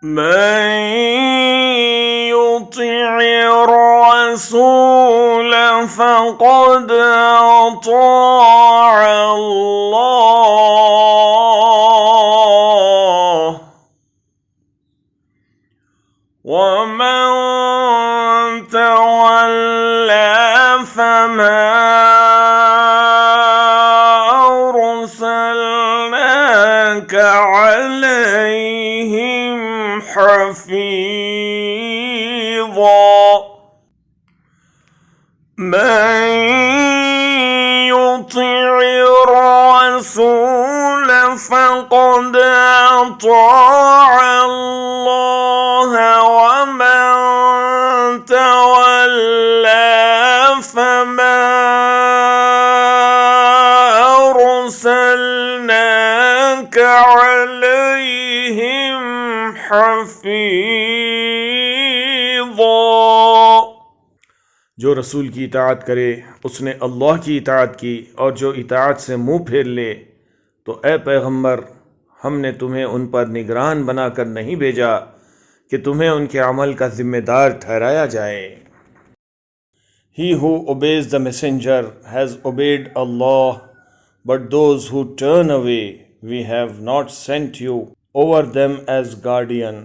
من يطع الرسول فقد أطاع الله ومن تولى فما أرسلناك عليهم حفيظا من يطع الرسول فقد أطاع الله ومن تولى فما أرسلناك عليهم حفيظا. जो रसूल की इताअत करे उसने अल्लाह की इताअत की, और जो इताअत से मुंह फेर ले तो ए पैगंबर, हमने तुम्हें उन पर निगरान बनाकर नहीं भेजा कि तुम्हें उनके अमल का जिम्मेदार ठहराया जाए. He who obeys the messenger has obeyed Allah, but those who turn away we have not sent you over them as guardian.